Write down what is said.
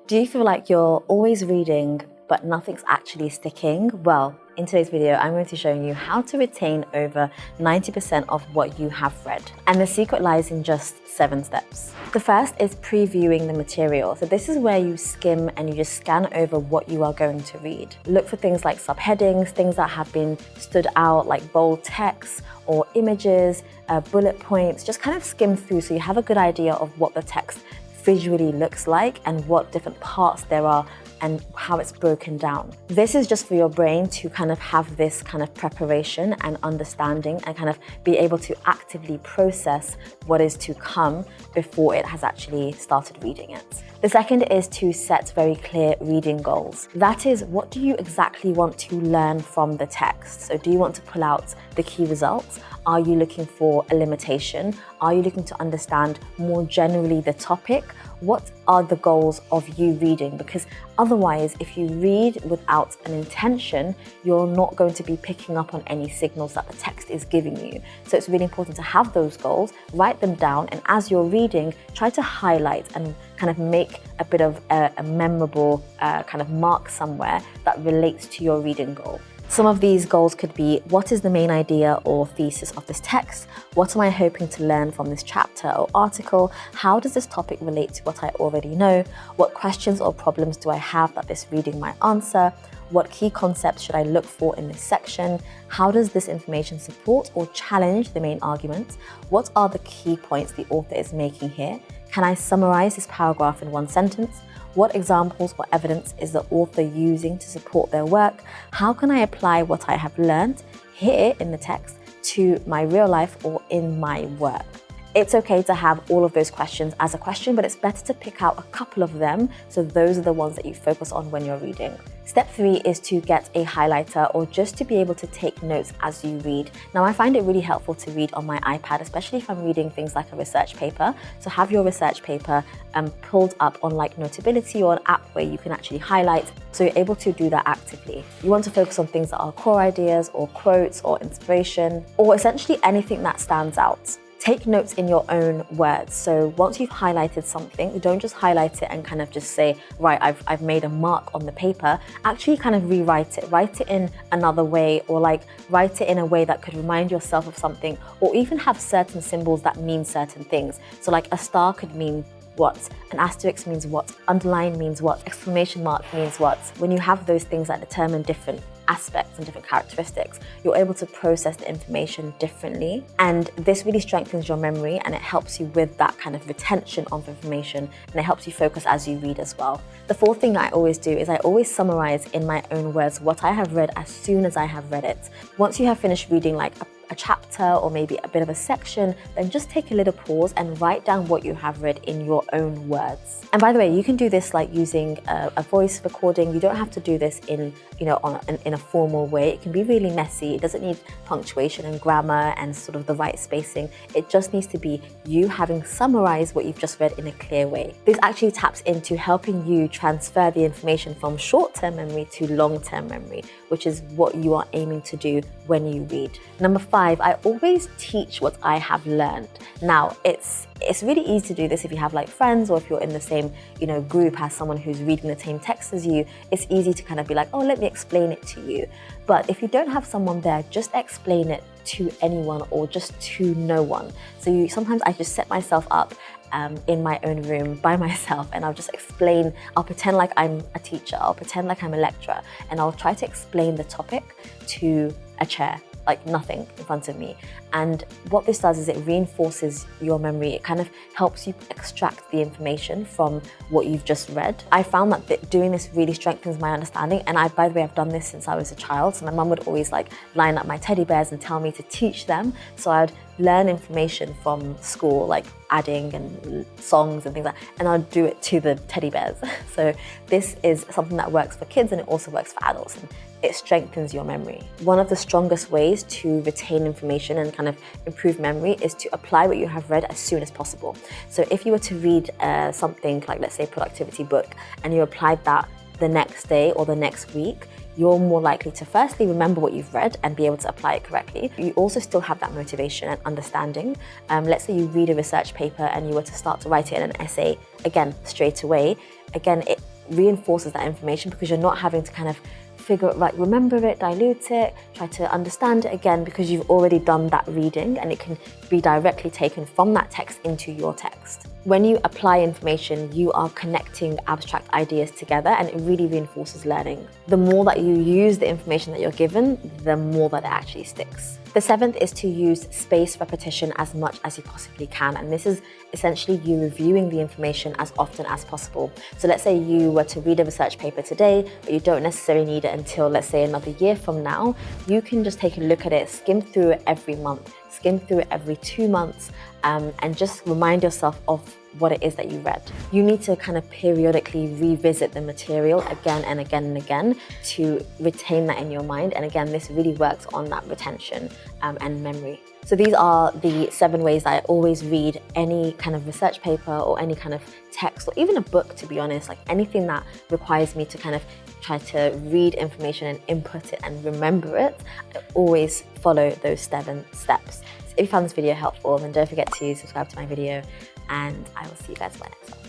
Do you feel like you're always reading but nothing's actually sticking? Well, in today's video, I'm going to be showing you how to retain over 90% of what you have read. And the secret lies in just 7 steps. The first is previewing the material. So this is where you skim and you just scan over what you are going to read. Look for things like subheadings, things that have been stood out like bold text or images, bullet points. Just kind of skim through so you have a good idea of what the text visually looks like and what different parts there are and how it's broken down. This is just for your brain to kind of have this kind of preparation and understanding and kind of be able to actively process what is to come before it has actually started reading it. The second is to set very clear reading goals. That is, what do you exactly want to learn from the text? So do you want to pull out the key results? Are you looking for a limitation? Are you looking to understand more generally the topic? What are the goals of you reading? Because otherwise, if you read without an intention, you're not going to be picking up on any signals that the text is giving you. So it's really important to have those goals, write them down, and as you're reading, try to highlight and kind of make a bit of a memorable kind of mark somewhere that relates to your reading goal. Some of these goals could be, what is the main idea or thesis of this text? What am I hoping to learn from this chapter or article? How does this topic relate to what I already know? What questions or problems do I have that this reading might answer? What key concepts should I look for in this section? How does this information support or challenge the main argument? What are the key points the author is making here? Can I summarize this paragraph in one sentence? What examples or evidence is the author using to support their work? How can I apply what I have learned here in the text to my real life or in my work? It's okay to have all of those questions as a question, but it's better to pick out a couple of them, so those are the ones that you focus on when you're reading. Step 3 is to get a highlighter or just to be able to take notes as you read. Now, I find it really helpful to read on my iPad, especially if I'm reading things like a research paper. So have your research paper pulled up on like Notability or an app where you can actually highlight, so you're able to do that actively. You want to focus on things that are core ideas or quotes or inspiration or essentially anything that stands out. Take notes in your own words. So once you've highlighted something, don't just highlight it and kind of just say, right, I've made a mark on the paper. Actually kind of rewrite it. Write it in another way, or like write it in a way that could remind yourself of something, or even have certain symbols that mean certain things. So like a star could mean what, an asterisk means what, underline means what, exclamation mark means what. When you have those things that determine different aspects and different characteristics, you're able to process the information differently. And this really strengthens your memory and it helps you with that kind of retention of information, and it helps you focus as you read as well. The fourth thing I always do is I always summarize in my own words what I have read as soon as I have read it. Once you have finished reading like a chapter or maybe a bit of a section, then just take a little pause and write down what you have read in your own words. And by the way, you can do this like using a voice recording. You don't have to do this in a formal way. It can be really messy. It doesn't need punctuation and grammar and sort of the right spacing. It just needs to be you having summarized what you've just read in a clear way. This actually taps into helping you transfer the information from short-term memory to long-term memory, which is what you are aiming to do when you read. Number 5, I always teach what I have learned. Now, it's really easy to do this if you have like friends or if you're in the same group as someone who's reading the same text as you. It's easy to kind of be like, oh, let me explain it to you. But if you don't have someone there, just explain it to anyone or just to no one. So sometimes I just set myself up in my own room by myself, and I'll just explain. I'll pretend like I'm a teacher, I'll pretend like I'm a lecturer, and I'll try to explain the topic to a chair, like nothing in front of me. And what this does is it reinforces your memory. It kind of helps you extract the information from what you've just read. I found that doing this really strengthens my understanding. And by the way, I've done this since I was a child. So my mum would always like line up my teddy bears and tell me to teach them. So I'd learn information from school, like adding and songs and things like that, and I'd do it to the teddy bears. So this is something that works for kids and it also works for adults. And it strengthens your memory. One of the strongest ways to retain information and kind of improve memory is to apply what you have read as soon as possible. So if you were to read something like, let's say, a productivity book, and you applied that the next day or the next week, you're more likely to firstly remember what you've read and be able to apply it correctly. You also still have that motivation and understanding. Let's say you read a research paper and you were to start to write it in an essay, again, straight away. Again, it reinforces that information because you're not having to kind of remember it, dilute it, try to understand it again, because you've already done that reading and it can be directly taken from that text into your text. When you apply information, you are connecting abstract ideas together and it really reinforces learning. The more that you use the information that you're given, the more that it actually sticks. The seventh is to use spaced repetition as much as you possibly can. And this is essentially you reviewing the information as often as possible. So let's say you were to read a research paper today, but you don't necessarily need it until, let's say, another year from now. You can just take a look at it, skim through it every month, skim through it every 2 months, and just remind yourself of what it is that you read. You need to kind of periodically revisit the material again and again and again to retain that in your mind. And again, this really works on that retention and memory. So these are the 7 ways that I always read any kind of research paper or any kind of text, or even a book, to be honest, like anything that requires me to kind of try to read information and input it and remember it. I always follow those 7 steps. So if you found this video helpful, then don't forget to subscribe to my video, and I will see you guys in my next one.